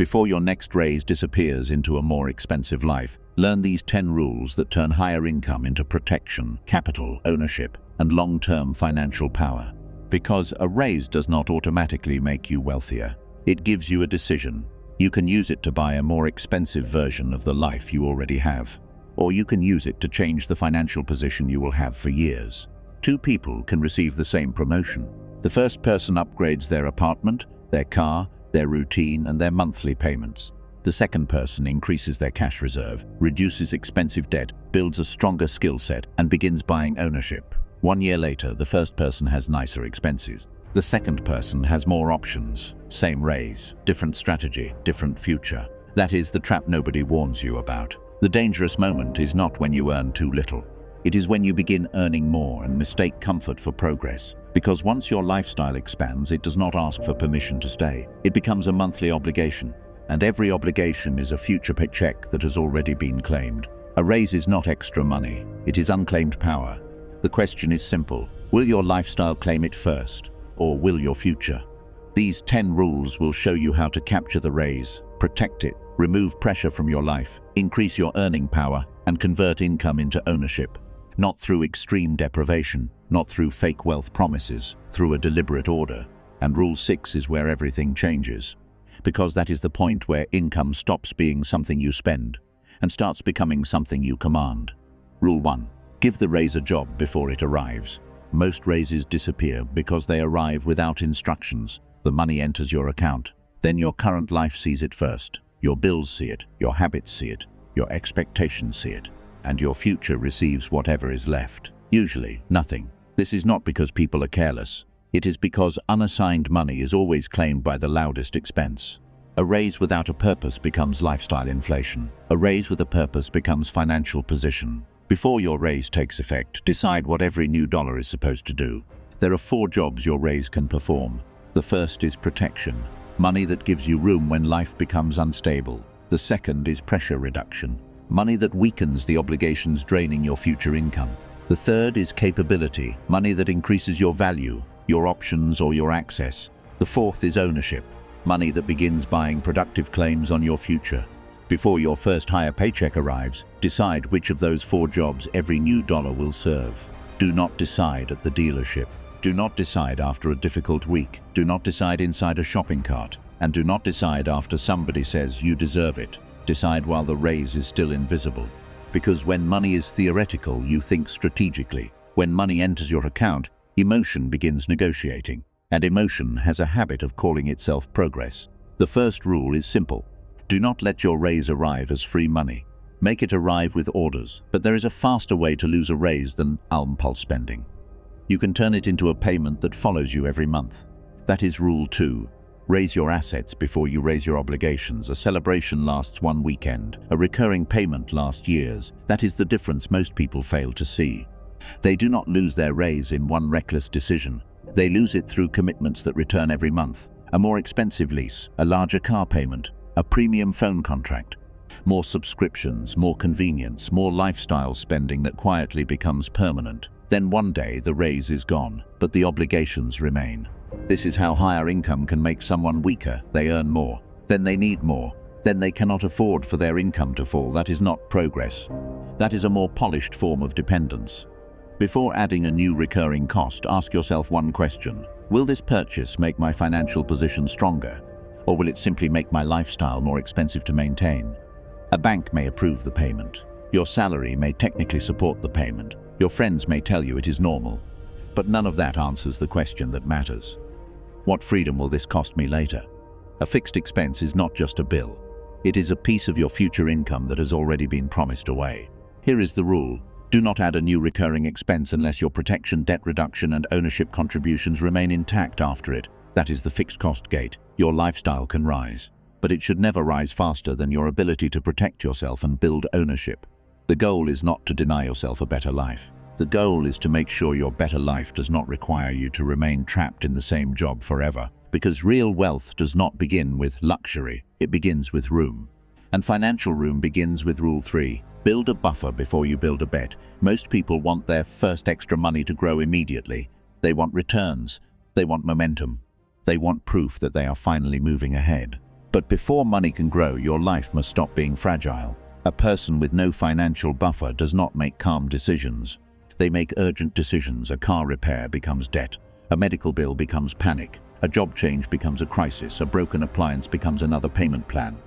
Before your next raise disappears into a more expensive life, learn these 10 rules that turn higher income into protection, capital, ownership, and long-term financial power. Because a raise does not automatically make you wealthier. It gives you a decision. You can use it to buy a more expensive version of the life you already have. Or you can use it to change the financial position you will have for years. 2 people can receive the same promotion. The first person upgrades their apartment, their car, their routine, and their monthly payments. The second person increases their cash reserve, reduces expensive debt, builds a stronger skill set, and begins buying ownership. 1 year later, the first person has nicer expenses. The second person has more options. Same raise, different strategy, different future. That is the trap nobody warns you about. The dangerous moment is not when you earn too little. It is when you begin earning more and mistake comfort for progress. Because once your lifestyle expands, it does not ask for permission to stay. It becomes a monthly obligation. And every obligation is a future paycheck that has already been claimed. A raise is not extra money. It is unclaimed power. The question is simple. Will your lifestyle claim it first? Or will your future? These 10 rules will show you how to capture the raise, protect it, remove pressure from your life, increase your earning power, and convert income into ownership. Not through extreme deprivation, not through fake wealth promises, through a deliberate order. And rule 6 is where everything changes. Because that is the point where income stops being something you spend and starts becoming something you command. Rule 1. Give the raise a job before it arrives. Most raises disappear because they arrive without instructions. The money enters your account. Then your current life sees it first. Your bills see it, your habits see it, your expectations see it, and your future receives whatever is left. Usually, nothing. This is not because people are careless. It is because unassigned money is always claimed by the loudest expense. A raise without a purpose becomes lifestyle inflation. A raise with a purpose becomes financial position. Before your raise takes effect, decide what every new dollar is supposed to do. There are 4 jobs your raise can perform. The first is protection, money that gives you room when life becomes unstable. The second is pressure reduction, money that weakens the obligations draining your future income. The third is capability, money that increases your value, your options, or your access. The fourth is ownership, money that begins buying productive claims on your future. Before your first higher paycheck arrives, decide which of those 4 jobs every new dollar will serve. Do not decide at the dealership. Do not decide after a difficult week. Do not decide inside a shopping cart. And do not decide after somebody says you deserve it. Decide while the raise is still invisible. Because when money is theoretical, you think strategically. When money enters your account, emotion begins negotiating. And emotion has a habit of calling itself progress. The first rule is simple. Do not let your raise arrive as free money. Make it arrive with orders. But there is a faster way to lose a raise than impulse spending. You can turn it into a payment that follows you every month. That is rule 2. Raise your assets before you raise your obligations. A celebration lasts 1 weekend. A recurring payment lasts years. That is the difference most people fail to see. They do not lose their raise in one reckless decision. They lose it through commitments that return every month. A more expensive lease, a larger car payment, a premium phone contract, more subscriptions, more convenience, more lifestyle spending that quietly becomes permanent. Then one day the raise is gone, but the obligations remain. This is how higher income can make someone weaker. They earn more, then they need more, then they cannot afford for their income to fall. That is not progress. That is a more polished form of dependence. Before adding a new recurring cost, ask yourself one question. Will this purchase make my financial position stronger? Or will it simply make my lifestyle more expensive to maintain? A bank may approve the payment. Your salary may technically support the payment. Your friends may tell you it is normal. But none of that answers the question that matters. What freedom will this cost me later? A fixed expense is not just a bill. It is a piece of your future income that has already been promised away. Here is the rule. Do not add a new recurring expense unless your protection, debt reduction, and ownership contributions remain intact after it. That is the fixed cost gate. Your lifestyle can rise, but it should never rise faster than your ability to protect yourself and build ownership. The goal is not to deny yourself a better life. The goal is to make sure your better life does not require you to remain trapped in the same job forever. Because real wealth does not begin with luxury, it begins with room. And financial room begins with rule 3. Build a buffer before you build a bet. Most people want their first extra money to grow immediately. They want returns. They want momentum. They want proof that they are finally moving ahead. But before money can grow, your life must stop being fragile. A person with no financial buffer does not make calm decisions. They make urgent decisions. A car repair becomes debt. A medical bill becomes panic. A job change becomes a crisis. A broken appliance becomes another payment plan.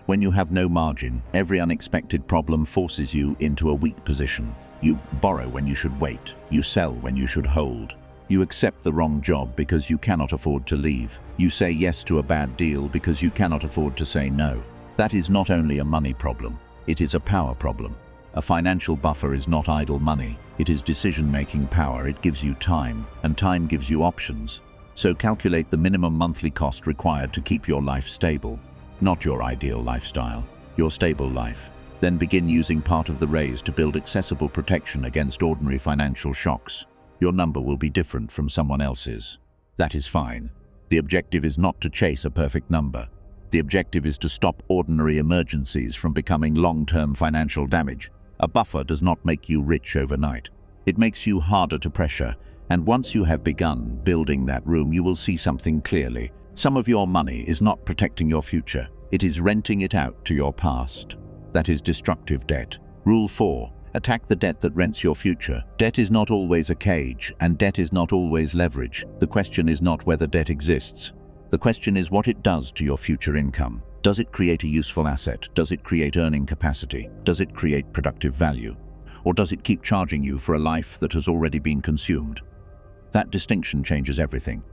When you have no margin, every unexpected problem forces you into a weak position. You borrow when you should wait. You sell when you should hold. You accept the wrong job because you cannot afford to leave. You say yes to a bad deal because you cannot afford to say no. That is not only a money problem, it is a power problem. A financial buffer is not idle money. It is decision-making power. It gives you time, and time gives you options. So calculate the minimum monthly cost required to keep your life stable. Not your ideal lifestyle, your stable life. Then begin using part of the raise to build accessible protection against ordinary financial shocks. Your number will be different from someone else's. That is fine. The objective is not to chase a perfect number. The objective is to stop ordinary emergencies from becoming long-term financial damage. A buffer does not make you rich overnight. It makes you harder to pressure, and once you have begun building that room, you will see something clearly. Some of your money is not protecting your future. It is renting it out to your past. That is destructive debt. Rule 4. Attack the debt that rents your future. Debt is not always a cage, and debt is not always leverage. The question is not whether debt exists. The question is what it does to your future income. Does it create a useful asset? Does it create earning capacity? Does it create productive value? Or does it keep charging you for a life that has already been consumed? That distinction changes everything.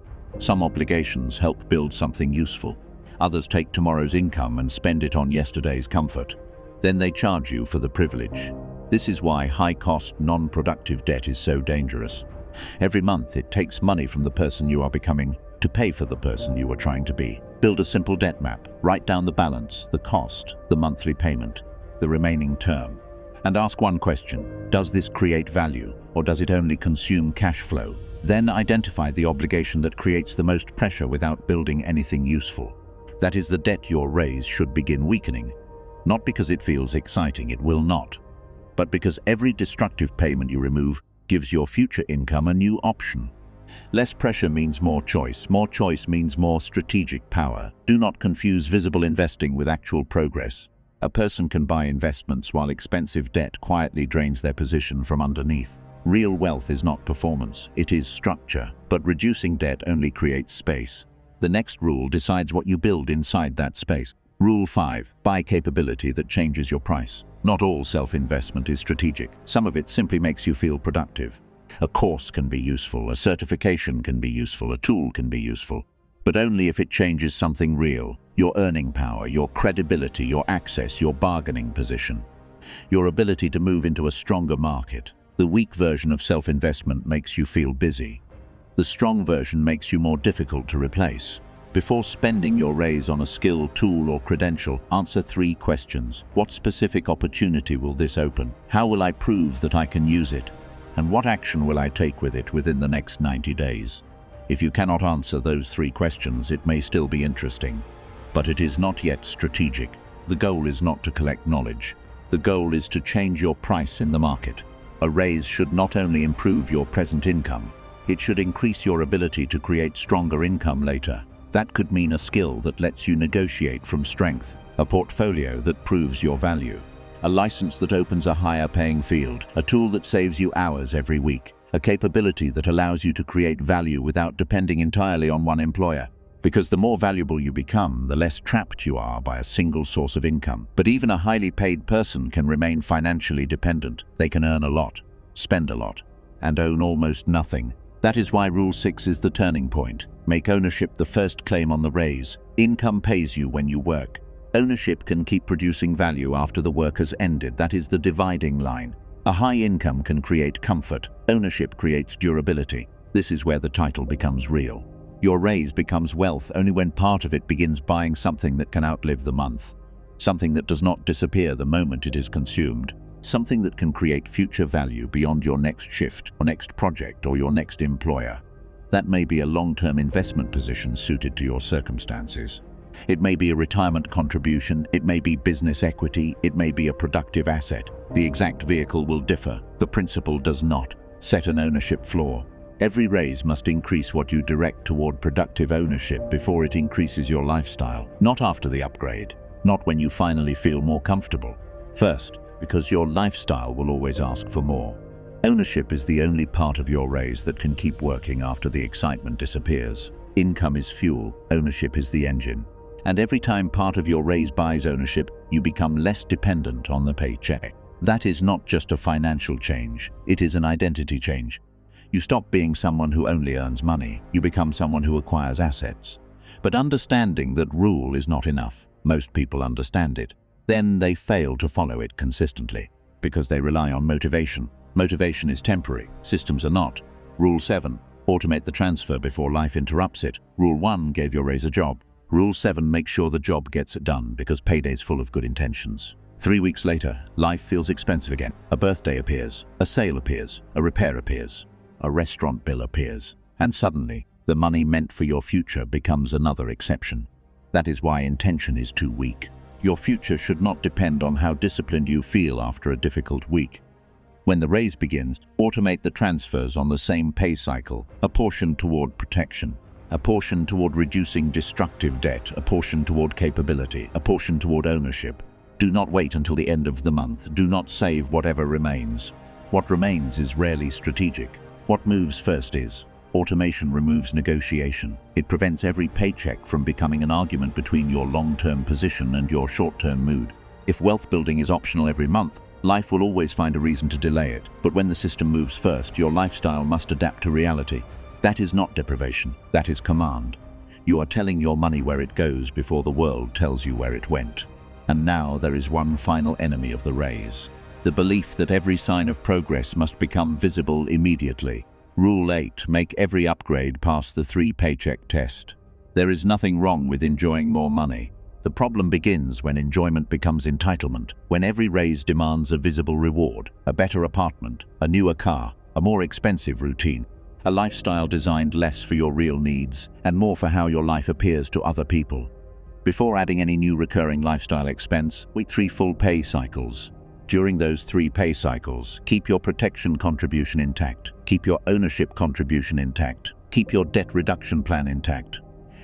Some obligations help build something useful. Others take tomorrow's income and spend it on yesterday's comfort. Then they charge you for the privilege. This is why high-cost, non-productive debt is so dangerous. Every month it takes money from the person you are becoming to pay for the person you are trying to be. Build a simple debt map. Write down the balance, the cost, the monthly payment, the remaining term. And ask one question: does this create value, or does it only consume cash flow? Then identify the obligation that creates the most pressure without building anything useful. That is the debt your raise should begin weakening. Not because it feels exciting, it will not, but because every destructive payment you remove gives your future income a new option. Less pressure means more choice. More choice means more strategic power. Do not confuse visible investing with actual progress. A person can buy investments while expensive debt quietly drains their position from underneath. Real wealth is not performance, it is structure, but reducing debt only creates space. The next rule decides what you build inside that space. Rule 5. Buy capability that changes your price. Not all self-investment is strategic. Some of it simply makes you feel productive. A course can be useful, a certification can be useful, a tool can be useful, but only if it changes something real: your earning power, your credibility, your access, your bargaining position, your ability to move into a stronger market. The weak version of self-investment makes you feel busy. The strong version makes you more difficult to replace. Before spending your raise on a skill, tool, or credential, answer 3 questions. What specific opportunity will this open? How will I prove that I can use it? And what action will I take with it within the next 90 days? If you cannot answer those 3 questions, it may still be interesting, but it is not yet strategic. The goal is not to collect knowledge. The goal is to change your price in the market. A raise should not only improve your present income, it should increase your ability to create stronger income later. That could mean a skill that lets you negotiate from strength, a portfolio that proves your value, a license that opens a higher paying field, a tool that saves you hours every week, a capability that allows you to create value without depending entirely on one employer. Because the more valuable you become, the less trapped you are by a single source of income. But even a highly paid person can remain financially dependent. They can earn a lot, spend a lot, and own almost nothing. That is why Rule 6 is the turning point. Make ownership the first claim on the raise. Income pays you when you work. Ownership can keep producing value after the work has ended. That is the dividing line. A high income can create comfort. Ownership creates durability. This is where the title becomes real. Your raise becomes wealth only when part of it begins buying something that can outlive the month. Something that does not disappear the moment it is consumed. Something that can create future value beyond your next shift, or next project, or your next employer. That may be a long-term investment position suited to your circumstances. It may be a retirement contribution, it may be business equity, it may be a productive asset. The exact vehicle will differ. The principle does not. Set an ownership floor. Every raise must increase what you direct toward productive ownership before it increases your lifestyle, not after the upgrade, not when you finally feel more comfortable. First, because your lifestyle will always ask for more. Ownership is the only part of your raise that can keep working after the excitement disappears. Income is fuel, ownership is the engine. And every time part of your raise buys ownership, you become less dependent on the paycheck. That is not just a financial change, it is an identity change. You stop being someone who only earns money, you become someone who acquires assets. But understanding that rule is not enough. Most people understand it. Then they fail to follow it consistently, because they rely on motivation. Motivation is temporary, systems are not. Rule 7, automate the transfer before life interrupts it. Rule 1, gave your raise a job. Rule 7, make sure the job gets it done, because payday's full of good intentions. 3 weeks later, life feels expensive again. A birthday appears, a sale appears, a repair appears, a restaurant bill appears, and suddenly, the money meant for your future becomes another exception. That is why intention is too weak. Your future should not depend on how disciplined you feel after a difficult week. When the raise begins, automate the transfers on the same pay cycle, a portion toward protection, a portion toward reducing destructive debt, a portion toward capability, a portion toward ownership. Do not wait until the end of the month. Do not save whatever remains. What remains is rarely strategic. What moves first is. Automation removes negotiation. It prevents every paycheck from becoming an argument between your long-term position and your short-term mood. If wealth building is optional every month, life will always find a reason to delay it. But when the system moves first, your lifestyle must adapt to reality. That is not deprivation, that is command. You are telling your money where it goes before the world tells you where it went. And now there is one final enemy of the raise. The belief that every sign of progress must become visible immediately. Rule 8, make every upgrade pass the 3-paycheck test. There is nothing wrong with enjoying more money. The problem begins when enjoyment becomes entitlement, when every raise demands a visible reward, a better apartment, a newer car, a more expensive routine, a lifestyle designed less for your real needs and more for how your life appears to other people. Before adding any new recurring lifestyle expense, wait 3 full pay cycles. During those 3 pay cycles, keep your protection contribution intact, keep your ownership contribution intact, keep your debt reduction plan intact,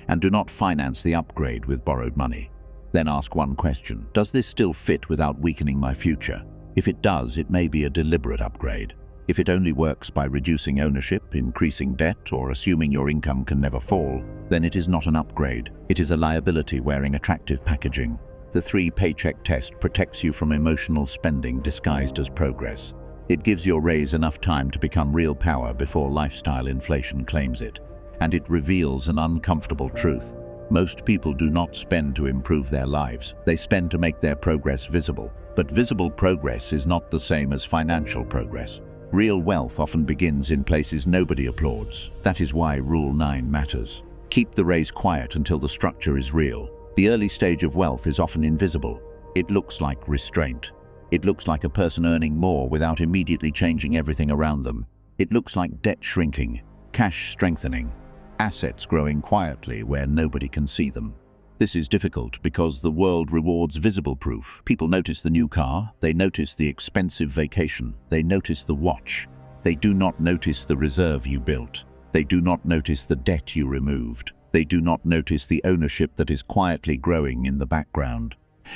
and do not finance the upgrade with borrowed money. Then ask one question: does this still fit without weakening my future? If it does, it may be a deliberate upgrade. If it only works by reducing ownership, increasing debt, or assuming your income can never fall, then it is not an upgrade. It is a liability wearing attractive packaging. The 3-paycheck test protects you from emotional spending disguised as progress. It gives your raise enough time to become real power before lifestyle inflation claims it. And it reveals an uncomfortable truth. Most people do not spend to improve their lives. They spend to make their progress visible. But visible progress is not the same as financial progress. Real wealth often begins in places nobody applauds. That is why Rule 9 matters. Keep the raise quiet until the structure is real. The early stage of wealth is often invisible. It looks like restraint. It looks like a person earning more without immediately changing everything around them. It looks like debt shrinking, cash strengthening, assets growing quietly where nobody can see them. This is difficult because the world rewards visible proof. People notice the new car, they notice the expensive vacation, they notice the watch. They do not notice the reserve you built. They do not notice the debt you removed. They do not notice the ownership that is quietly growing in the background.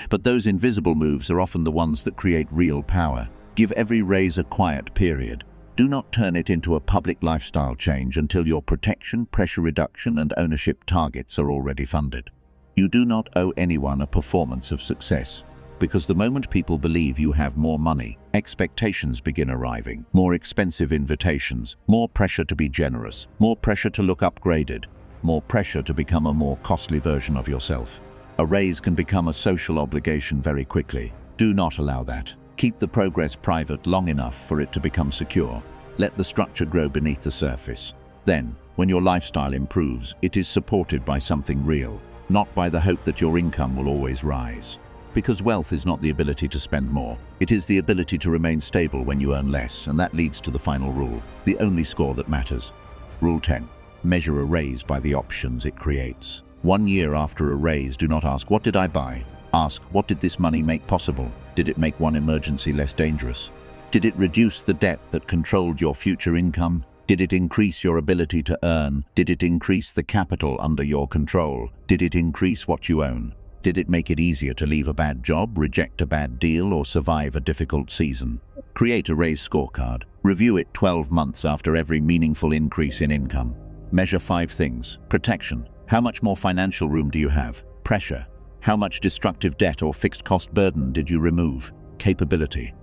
But those invisible moves are often the ones that create real power. Give every raise a quiet period. Do not turn it into a public lifestyle change until your protection, pressure reduction, and ownership targets are already funded. You do not owe anyone a performance of success, because the moment people believe you have more money, expectations begin arriving. More expensive invitations, more pressure to be generous, more pressure to look upgraded, more pressure to become a more costly version of yourself. A raise can become a social obligation very quickly. Do not allow that. Keep the progress private long enough for it to become secure. Let the structure grow beneath the surface. Then, when your lifestyle improves, it is supported by something real, not by the hope that your income will always rise. Because wealth is not the ability to spend more. It is the ability to remain stable when you earn less, and that leads to the final rule, the only score that matters. Rule 10. Measure a raise by the options it creates. 1 year after a raise, do not ask, what did I buy? Ask, what did this money make possible? Did it make one emergency less dangerous? Did it reduce the debt that controlled your future income? Did it increase your ability to earn? Did it increase the capital under your control? Did it increase what you own? Did it make it easier to leave a bad job, reject a bad deal, or survive a difficult season? Create a raise scorecard. Review it 12 months after every meaningful increase in income. Measure 5 things. Protection. How much more financial room do you have? Pressure. How much destructive debt or fixed cost burden did you remove? Capability.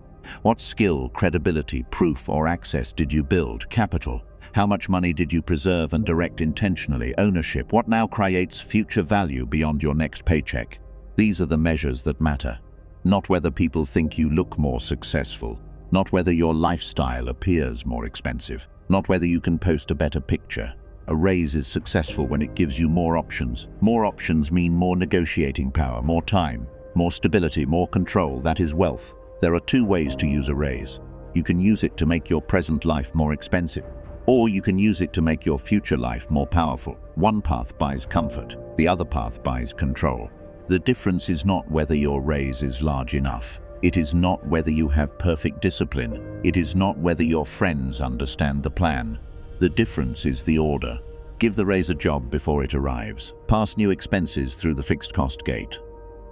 What skill, credibility, proof, or access did you build? Capital. How much money did you preserve and direct intentionally? Ownership. What now creates future value beyond your next paycheck? These are the measures that matter. Not whether people think you look more successful. Not whether your lifestyle appears more expensive. Not whether you can post a better picture. A raise is successful when it gives you more options. More options mean more negotiating power, more time, more stability, more control. That is wealth. There are 2 ways to use a raise. You can use it to make your present life more expensive, or you can use it to make your future life more powerful. One path buys comfort, the other path buys control. The difference is not whether your raise is large enough. It is not whether you have perfect discipline. It is not whether your friends understand the plan. The difference is the order. Give the raise a job before it arrives. Pass new expenses through the fixed cost gate.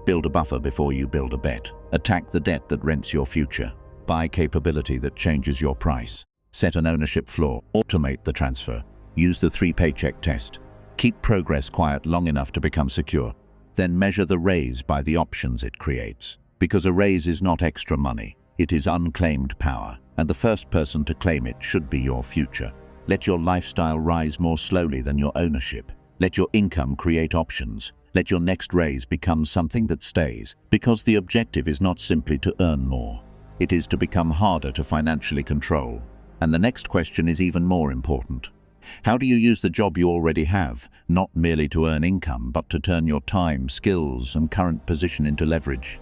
Build a buffer before you build a bet. Attack the debt that rents your future. Buy capability that changes your price. Set an ownership floor. Automate the transfer. Use the 3 paycheck test. Keep progress quiet long enough to become secure. Then measure the raise by the options it creates. Because a raise is not extra money. It is unclaimed power. And the first person to claim it should be your future. Let your lifestyle rise more slowly than your ownership. Let your income create options. Let your next raise become something that stays. Because the objective is not simply to earn more. It is to become harder to financially control. And the next question is even more important. How do you use the job you already have, not merely to earn income, but to turn your time, skills, and current position into leverage?